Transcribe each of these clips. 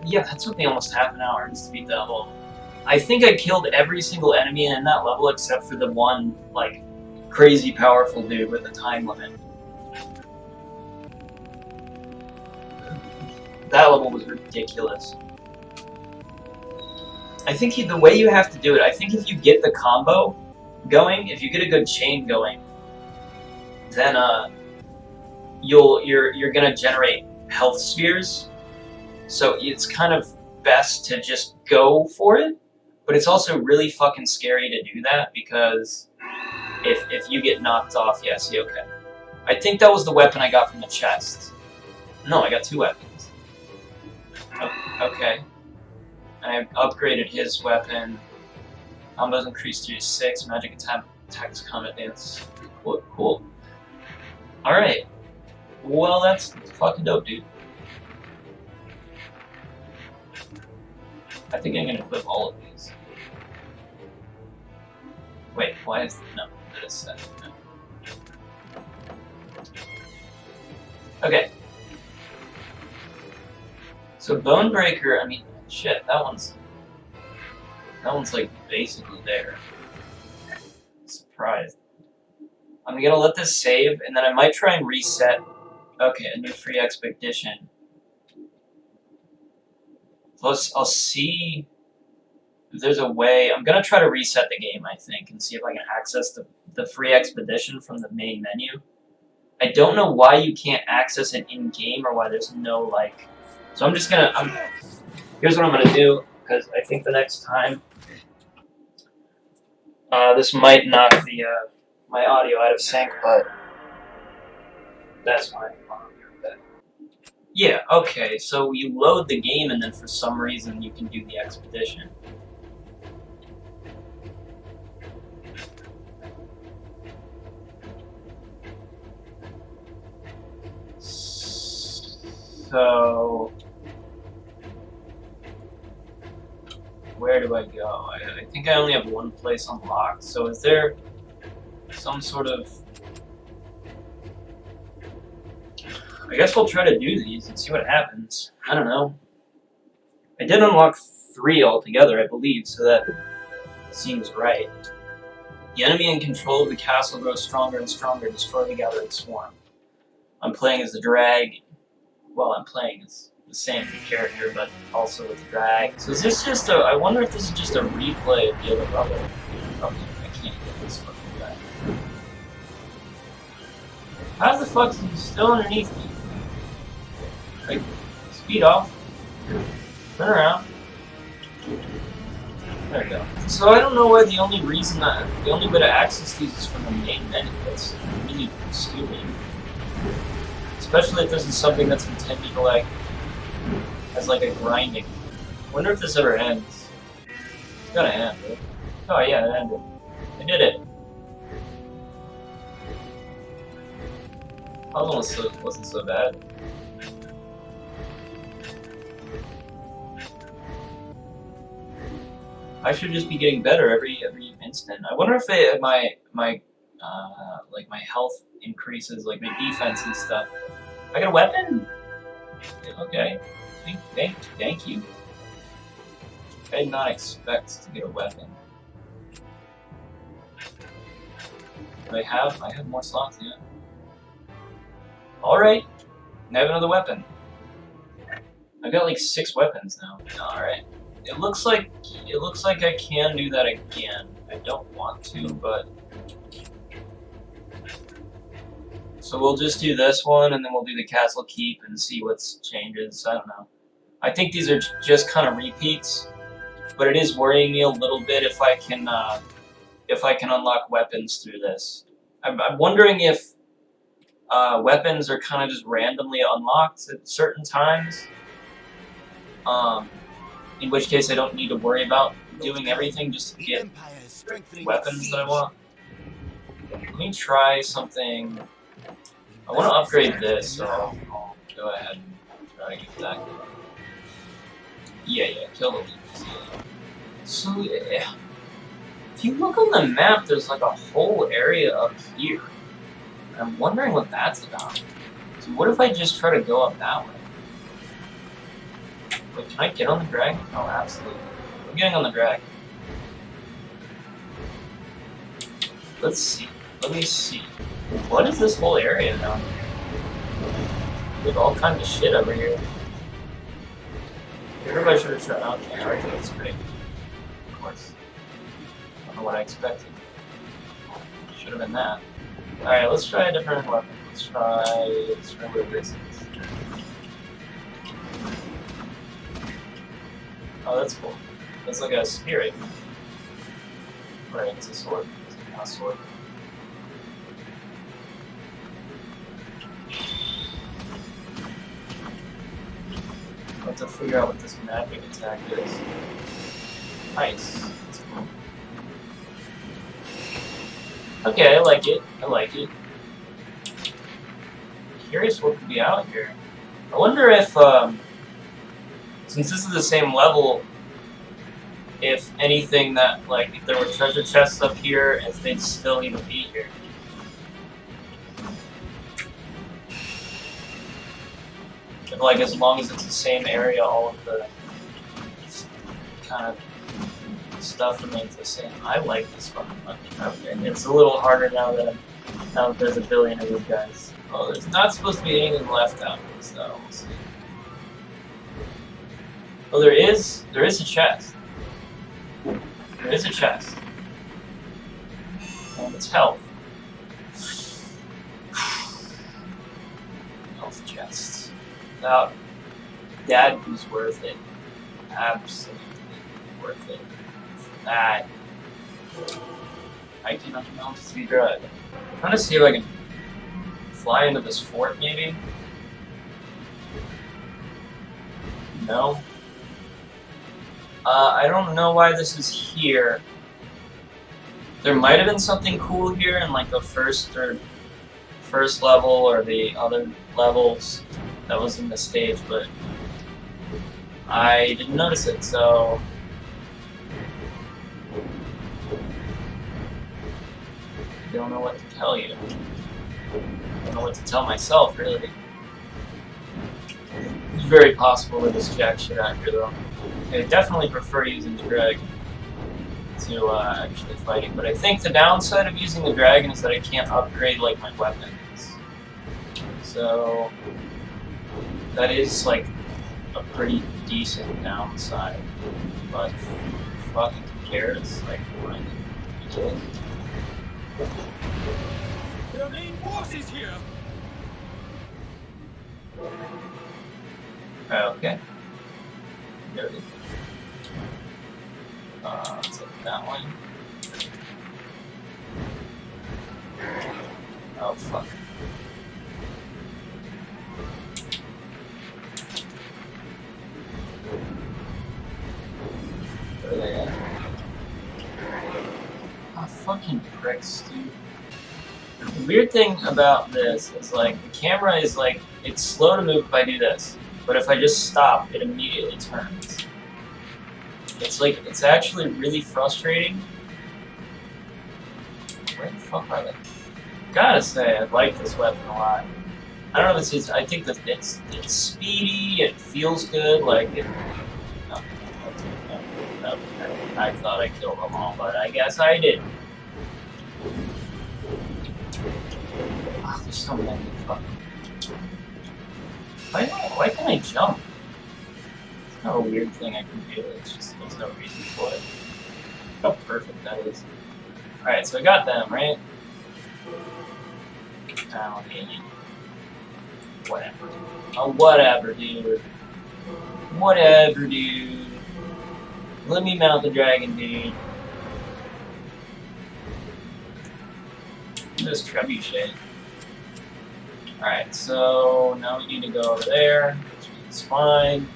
yeah, that took me almost half an hour just to beat that level. I think I killed every single enemy in that level except for the one, like, crazy powerful dude with a time limit. That level was ridiculous. I think the way you have to do it, I think if you get the combo going, if you get a good chain going, then you're gonna generate health spheres. So it's kind of best to just go for it, but it's also really fucking scary to do that because if you get knocked off, yeah, see, okay. I think that was the weapon I got from the chest. No, I got 2 weapons. Okay. I upgraded his weapon. Combos increased to 6. Magic attacks combat dance. Cool. Alright. Well, that's fucking dope, dude. I think I'm gonna equip all of these. Wait, why is... No, that is set. No. Okay. So Bonebreaker, I mean, shit, that one's like basically there. Surprised. I'm gonna let this save, and then I might try and reset. Okay, a new free expedition. I'll see if there's a way. I'm gonna try to reset the game, I think, and see if I can access the free expedition from the main menu. I don't know why you can't access it in game or why there's no like. So I'm just gonna. Here's what I'm gonna do because I think the next time this might knock the my audio out of sync, but that's fine. Yeah, okay, so you load the game and then for some reason you can do the expedition. So... where do I go? I think I only have one place unlocked, so is there some sort of... I guess we'll try to do these and see what happens. I don't know. I did unlock 3 altogether, I believe, so that seems right. The enemy in control of the castle grows stronger and stronger. Destroy the gathering swarm. I'm playing as the drag. Well, I'm playing as the same character, but also with the drag. So is this just a... I wonder if this is just a replay of the other level. Oh, I can't get this fucking guy. How the fuck is he still underneath me? Like, speed off. Turn around. There we go. So I don't know why the only way to access these is from the main menu. That's really stupid. Especially if this is something that's intended to like, as like a grinding. I wonder if this ever ends. It's gotta end, right? Oh yeah, it ended. I did it. Puzzle wasn't so bad. I should just be getting better every instant. I wonder if my like my health increases, like my defense and stuff. I got a weapon? Okay. Thank you. I did not expect to get a weapon. Do I have more slots, yeah. Alright. I have another weapon. I've got like 6 weapons now. Alright. It looks like I can do that again. I don't want to, but so we'll just do this one, and then we'll do the castle keep and see what changes. I don't know. I think these are just kind of repeats, but it is worrying me a little bit if I can unlock weapons through this. I'm wondering if weapons are kind of just randomly unlocked at certain times. In which case I don't need to worry about doing everything just to get weapons that I want. Let me try something. I want to upgrade this, so I'll go ahead and try to get that. Yeah, kill the leaders. So, yeah. If you look on the map, there's like a whole area up here. I'm wondering what that's about. So what if I just try to go up that way? Wait, can I get on the dragon? Oh, absolutely. I'm getting on the dragon. Let's see. Let me see. What is this whole area down here? There's all kinds of shit over here. Everybody should have shut out. Okay, alright, that's great. Of course. I don't know what I expected. Should have been that. Alright, let's try a different weapon. Let's try what this is. Oh, that's cool. That's like a spirit. Right, it's a sword. It's not a sword. I have to figure out what this magic attack is. Nice. That's cool. Okay, I like it. I like it. Curious what could be out here. I wonder if, since this is the same level, if anything that, like, if there were treasure chests up here, if they'd still even be here. If, like, as long as it's the same area, all of the kind of stuff remains the same. I like this fucking bunch. Okay, it's a little harder now that there's a billion of these guys. Oh, there's not supposed to be anything left out of this, though. We'll see. Oh, there is a chest. There is a chest. And it's health. Health chests. Without that is worth it. Absolutely worth it. That 1900 pounds to be drugged. I'm trying to see if I can fly into this fort, maybe? No? I don't know why this is here. There might have been something cool here in like the first level or the other levels that was in the stage, but I didn't notice it, so I don't know what to tell you. I don't know what to tell myself, really. It's very possible to just jack shit out here, though. I definitely prefer using the dragon to actually fighting, but I think the downside of using the dragon is that I can't upgrade like my weapons. So that is like a pretty decent downside, but fucking who cares? Like, what? Are you kidding? There are main forces here. Okay. Noted. So that one. Oh fuck. Where are they at? Oh, fucking pricks, dude. The weird thing about this is like the camera is like it's slow to move if I do this, but if I just stop, it immediately turns. It's like it's actually really frustrating. Where the fuck are they? Gotta say, I like this weapon a lot. I don't know if it's just, I think that it's speedy, it feels good, like it. No, I thought I killed them all, but I guess I did. Oh, there's so many fucking. Why can't I jump? It's not a weird thing I can do, it's just there's no reason for it. How perfect that is. Alright, so I got them, right? Oh, whatever. Oh, whatever, dude. Whatever, dude. Let me mount the dragon, dude. This trebuchet. Alright, so now we need to go over there, which is fine.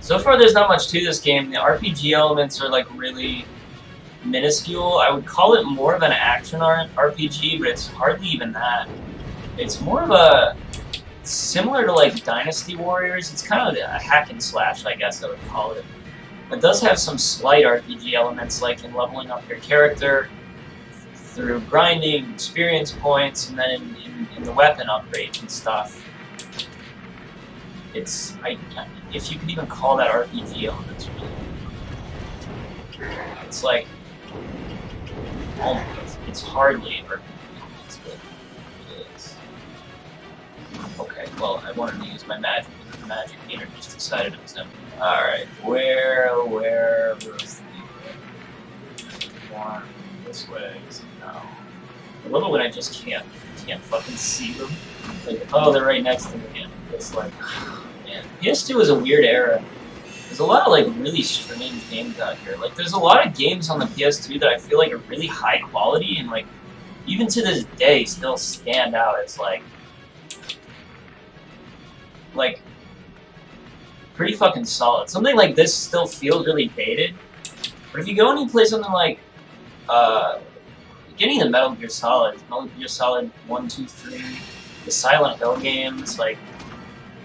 So far there's not much to this game. The RPG elements are like really minuscule. I would call it more of an action RPG, but it's hardly even that. It's more of a, similar to like Dynasty Warriors, it's kind of a hack and slash, I guess I would call it. It does have some slight RPG elements, like in leveling up your character through grinding, experience points, and then in the weapon upgrades and stuff. if you could even call that RPG elements, really. It's like, almost, it's hardly RPG elements, but it is. Okay, well, I wanted to use my magic, but the magic meter just decided it was empty. Alright, where was the one this way? No. I love it when I just can't fucking see them. Like, oh, they're right next to me again. It's like, man. PS2 is a weird era. There's a lot of, like, really strange games out here. Like, there's a lot of games on the PS2 that I feel like are really high quality and, like, even to this day still stand out as, like, pretty fucking solid. Something like this still feels really dated. But if you go and you play something like, getting the Metal Gear Solid 1, 2, 3, the Silent Hill games, like,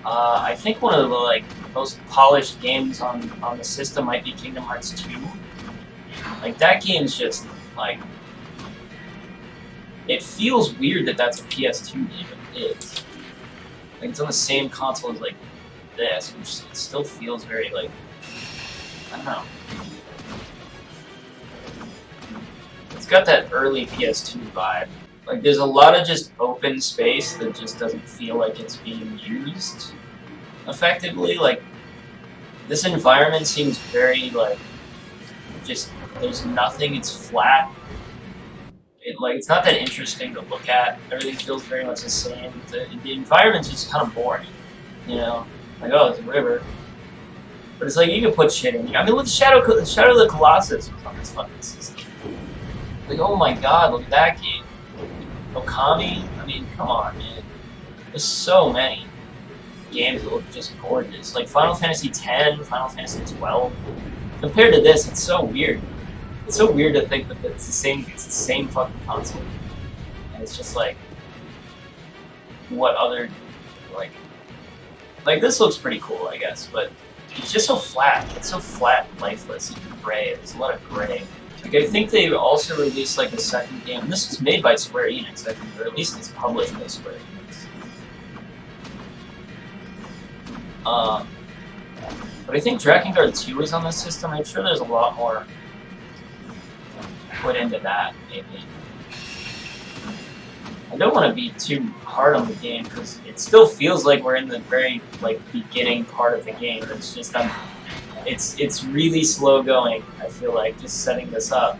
I think one of the, like, most polished games on the system might be Kingdom Hearts 2. Like, that game's just, like, it feels weird that that's a PS2 game, but it is. Like, it's on the same console as, like, this, which it still feels very, like, I don't know. It's got that early PS2 vibe. Like, there's a lot of just open space that just doesn't feel like it's being used effectively. Like, this environment seems very, like, just, there's nothing, it's flat. It's not that interesting to look at. Everything feels very much the same. The environment's just kind of boring, you know? Like, oh, it's a river. But it's like, you can put shit in here. I mean, look, Shadow of the Colossus was on this fucking system. Like, oh my god, look at that game. Okami? I mean, come on, man. There's so many games that look just gorgeous. Like Final Fantasy X, Final Fantasy XII. Compared to this, it's so weird. It's so weird to think that it's the same fucking console. And it's just like, what other, like this looks pretty cool, I guess, but it's just so flat. It's so flat and lifeless and gray. There's a lot of gray. Like, I think they also released, like, a second game. And this was made by Square Enix, I think, or at least it's published by Square Enix. But I think Drakengard 2 is on this system. I'm sure there's a lot more put into that, maybe. I don't want to be too hard on the game, because it still feels like we're in the very, like, beginning part of the game. It's just, it's really slow going, I feel like, just setting this up.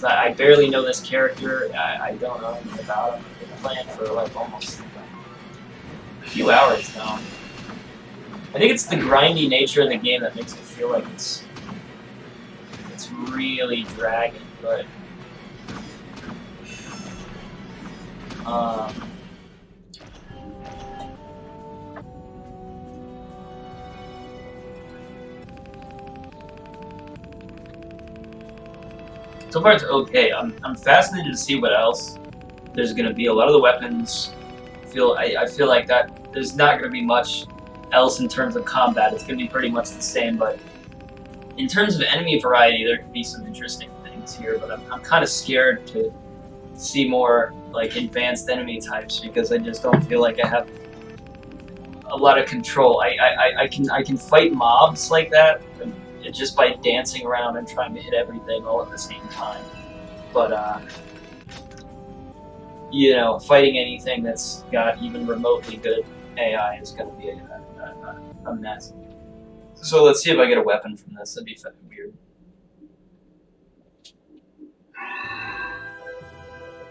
I barely know this character, I don't know anything about him. I've been playing for, like, almost a few hours now. I think it's the grindy nature of the game that makes it feel like it's really dragging, but so far it's okay. I'm fascinated to see what else there's gonna be. A lot of the weapons I feel like that there's not gonna be much else in terms of combat. It's gonna be pretty much the same, but in terms of enemy variety, there could be some interesting things here. But I'm kind of scared to see more, like, advanced enemy types, because I just don't feel like I have a lot of control. I can fight mobs like that just by dancing around and trying to hit everything all at the same time. But you know, fighting anything that's got even remotely good AI is going to be a mess. So let's see if I get a weapon from this. That'd be fucking weird.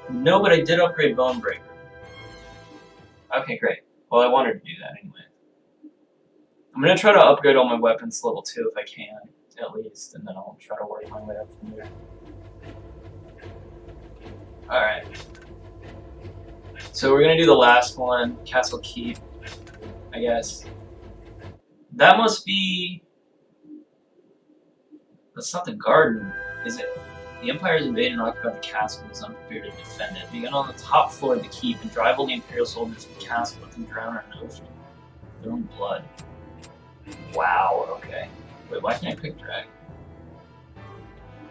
No, but I did upgrade Bonebreaker. Okay, great. Well, I wanted to do that anyway. I'm gonna try to upgrade all my weapons to level 2 if I can, at least, and then I'll try to work my way up from there. Alright. So we're gonna do the last one, Castle Keep, I guess. That must be... That's not the garden, is it? The Empire has invaded and occupied the castle and is unprepared to defend it. Begin on the top floor of the keep and drive all the Imperial soldiers from the castle, let them drown in an ocean of their own blood. Wow, okay. Wait, why can't I pick dragon?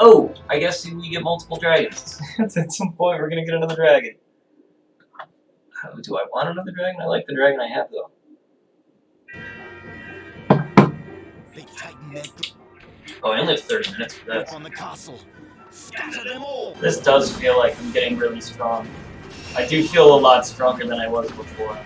Oh! I guess we get multiple dragons. At some point we're gonna get another dragon. Do I want another dragon? I like the dragon I have, though. They tighten their Oh, I only have 30 minutes for grip this. on the castle. Scatter them all. This does feel like I'm getting really strong. I do feel a lot stronger than I was before.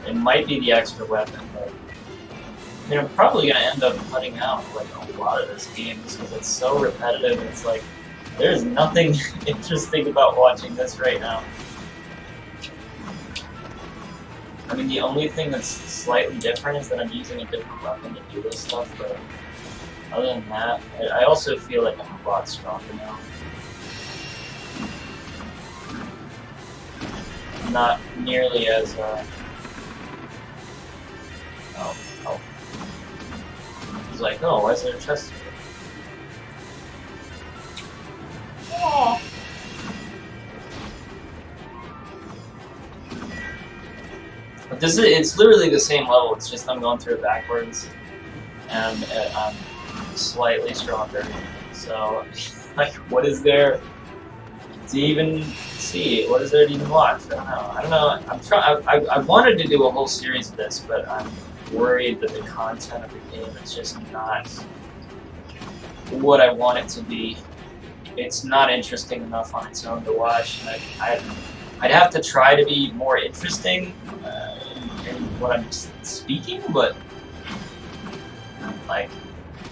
It might be the extra weapon, but I mean, I'm probably gonna end up cutting out like a lot of this game just because it's so repetitive. It's like there's nothing interesting about watching this right now. I mean, the only thing that's slightly different is that I'm using a different weapon to do this stuff, but other than that, I also feel like I'm a lot stronger now. Not nearly as, oh. He's like, oh, why is there a chest here? Oh. But it's literally the same level, it's just I'm going through it backwards, and I'm slightly stronger. So, like, what is there to even see? What is there to even watch? I don't know. I'm trying. I wanted to do a whole series of this, but I'm worried that the content of the game is just not what I want it to be. It's not interesting enough on its own to watch. And I'd have to try to be more interesting in what I'm speaking, but like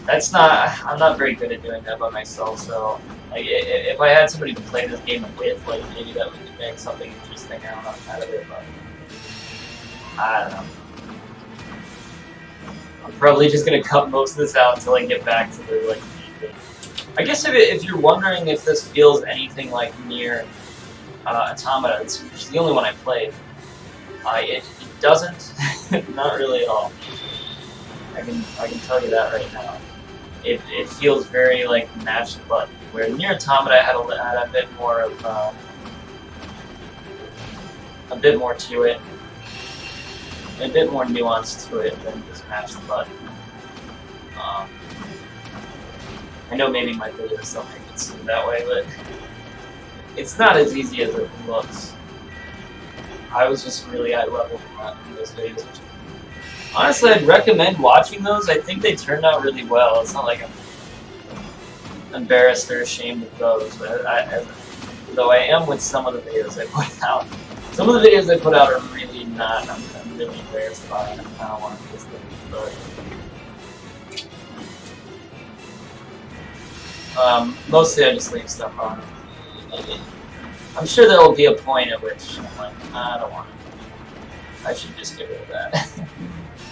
that's not. I'm not very good at doing that by myself. So like, if I had somebody to play this game with, like maybe that would make something interesting out of it. But I don't know. I'm probably just gonna cut most of this out until I get back to the like. I guess if you're wondering if this feels anything like Nier Automata, which is the only one I played, it doesn't. Not really at all. I can tell you that right now. It feels very like match the button. Where Nier Automata had a bit more of a bit more to it, a bit more nuance to it than just match the button. I know maybe my videos don't make it seem that way, but it's not as easy as it looks. I was just really high level in those videos. Honestly, I'd recommend watching those. I think they turned out really well. It's not like I'm embarrassed or ashamed of those, but though I am with some of the videos I put out. Some of the videos I put out are really not. I'm really embarrassed by it. I kind of want to fix them, but. Mostly I just leave stuff on. I'm sure there will be a point at which I'm like, I don't want it. I should just get rid of that.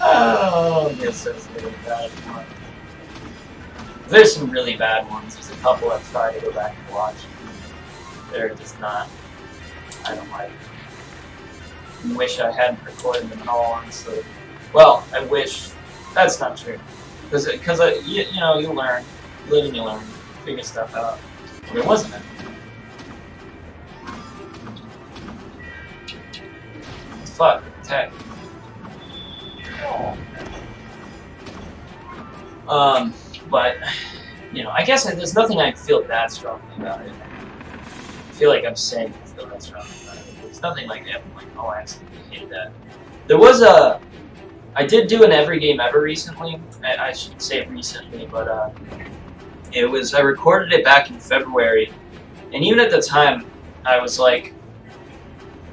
I don't get associated with that anymore. There's some really bad ones. There's a couple I've tried to go back and watch. They're just not. I don't like them. I wish I hadn't recorded them at all, honestly. Well, I wish. That's not true. Because you know, you learn. You live and you learn. Figure stuff out. There wasn't any. Fuck, attack. But, you know, I guess there's nothing I feel that strongly about it. I feel like I'm saying I feel that strongly about it. There's nothing like that. I'm like, oh, I absolutely hate that. There was I did do an every game ever recently. I should say recently, but, I recorded it back in February, and even at the time, I was like,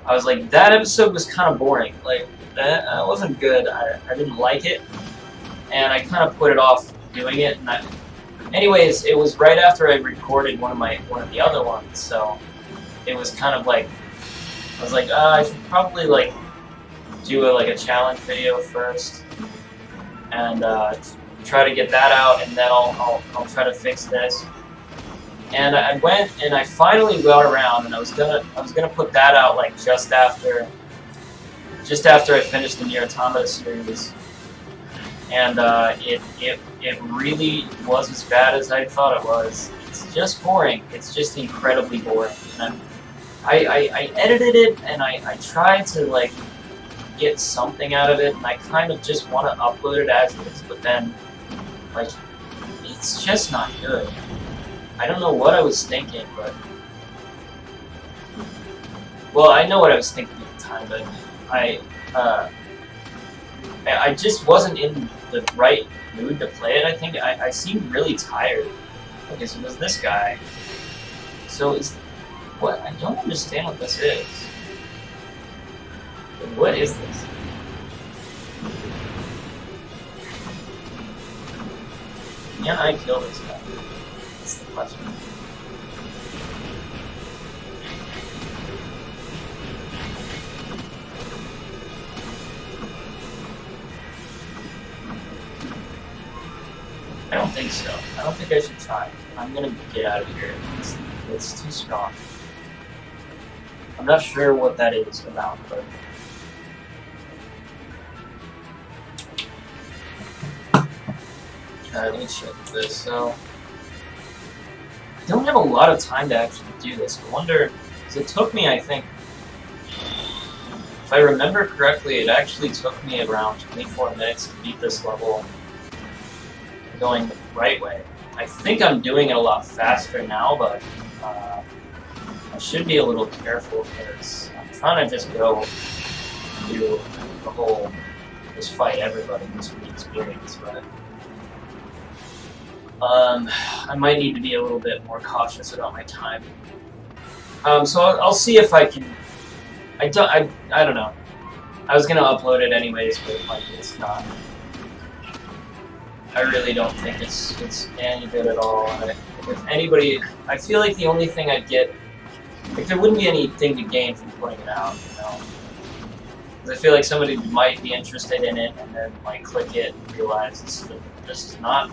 that episode was kind of boring. Like, that wasn't good. I didn't like it, and I kind of put it off doing it. And anyways, it was right after I recorded one of the other ones, so it was kind of like, I was like, I should probably like do a challenge video first, and try to get that out, and then I'll try to fix this. And I went and I finally got around, and I was gonna put that out like just after I finished the Nier Automata series. And it really was as bad as I thought it was. It's just boring. It's just incredibly boring. And I edited it, and I tried to like get something out of it, and I kind of just want to upload it as is, but then like it's just not good. I don't know what I was thinking, but well, I know what I was thinking at the time, but I just wasn't in the right mood to play it. I think I seemed really tired. Okay, so there's this guy. So is what? I don't understand what this is. What is this? Can I kill this guy? That's the question. I don't think so. I don't think I should try. I'm gonna get out of here. It's too strong. I'm not sure what that is about, but... Alright, let me check this. So... I don't have a lot of time to actually do this. I wonder... Because it took me, I think... If I remember correctly, it actually took me around 24 minutes to beat this level going the right way. I think I'm doing it a lot faster now, but I should be a little careful because I'm trying to just go do the whole, just fight everybody in this experience, but I might need to be a little bit more cautious about my time. So I'll see if I can. I don't know. I was gonna upload it anyways, but like it's not. I really don't think it's any good at all. If anybody, I feel like the only thing I'd get, like there wouldn't be anything to gain from putting it out, you know? Because I feel like somebody might be interested in it and then like click it and realize this is not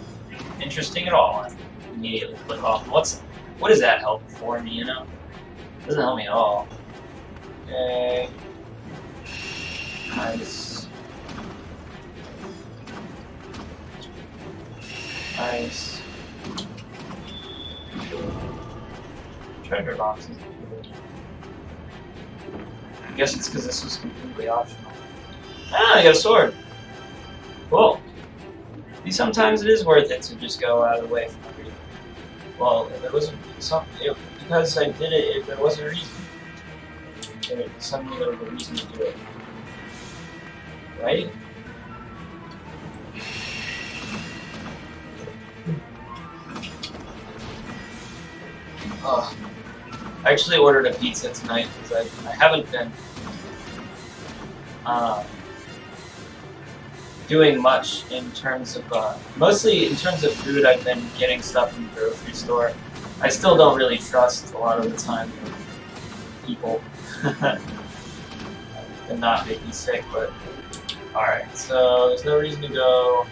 interesting at all and immediately click off. What does that help for me, you know? It doesn't help me at all. Okay. Nice. Nice. Treasure boxes. I guess it's because this was completely optional. Ah, I got a sword. Cool. See, sometimes it is worth it to just go out of the way from everything. Well, if there wasn't something, because I did it, if there was a reason. Suddenly there was a reason to do it. Right? Oh, I actually ordered a pizza tonight because I haven't been doing much in terms of, mostly in terms of food. I've been getting stuff from the grocery store. I still don't really trust a lot of the time people and not make me sick, but alright, so there's no reason to go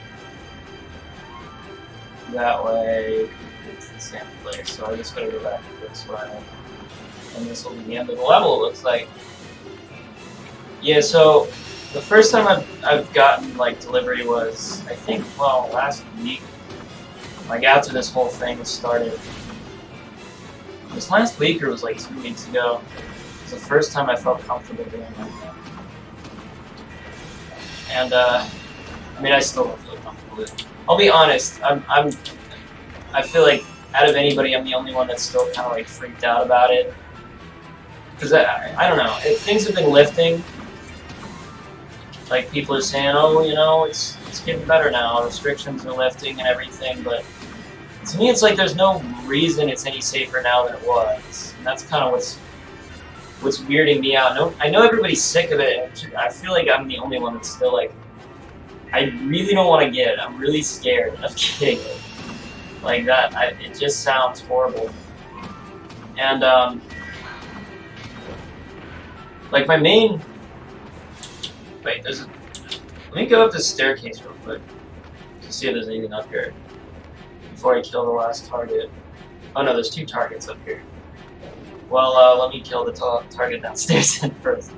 that way. It's the same place, so I just gotta go back this way. And this will be the end of the level, it looks like. Yeah, so the first time I've gotten like delivery was, I think, well, last week. Like after this whole thing started. It was last week or it was like 2 weeks ago. It was the first time I felt comfortable doing that. And I mean, I still don't feel comfortable with it. I'll be honest, I feel like out of anybody, I'm the only one that's still kind of like freaked out about it. Because I don't know, things have been lifting. Like people are saying, oh, you know, it's getting better now, restrictions are lifting and everything, but to me it's like there's no reason it's any safer now than it was. And that's kind of what's weirding me out. No, I know everybody's sick of it, and I feel like I'm the only one that's still like, I really don't want to get it. I'm really scared of getting it. Like that, it just sounds horrible. And, like my main, wait, let me go up this staircase real quick to see if there's anything up here before I kill the last target. Oh no, there's 2 targets up here. Well, let me kill the target downstairs first.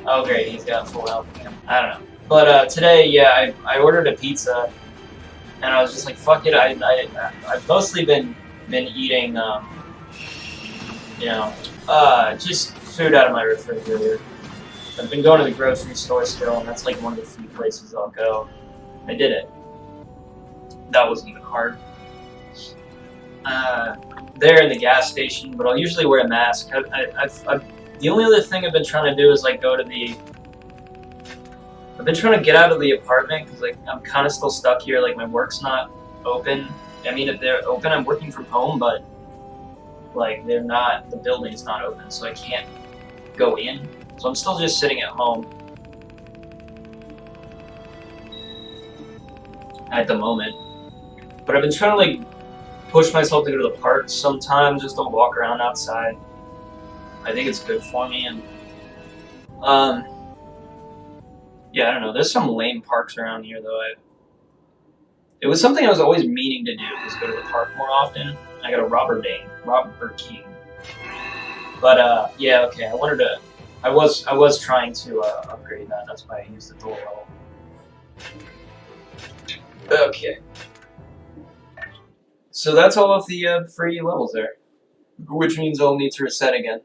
Oh great, he's got full health again. I don't know. But today, yeah, I ordered a pizza, and I was just like, fuck it. I've mostly been eating, you know, just food out of my refrigerator. I've been going to the grocery store still, and that's like one of the few places I'll go. I did it. That wasn't even hard. There in the gas station, but I'll usually wear a mask. The only other thing I've been trying to do is like go to the I've been trying to get out of the apartment because like I'm kind of still stuck here. Like my work's not open. I mean, if they're open, I'm working from home, but like they're not. The building's not open, so I can't go in. So I'm still just sitting at home at the moment. But I've been trying to like push myself to go to the park sometimes, just to walk around outside. I think it's good for me, and yeah, I don't know. There's some lame parks around here though. It was something I was always meaning to do, is go to the park more often. I got a Robber King. But yeah, okay. I wanted to. I was trying to upgrade that. That's why I used the dual level. Okay. So that's all of the free levels there, which means I'll need to reset again.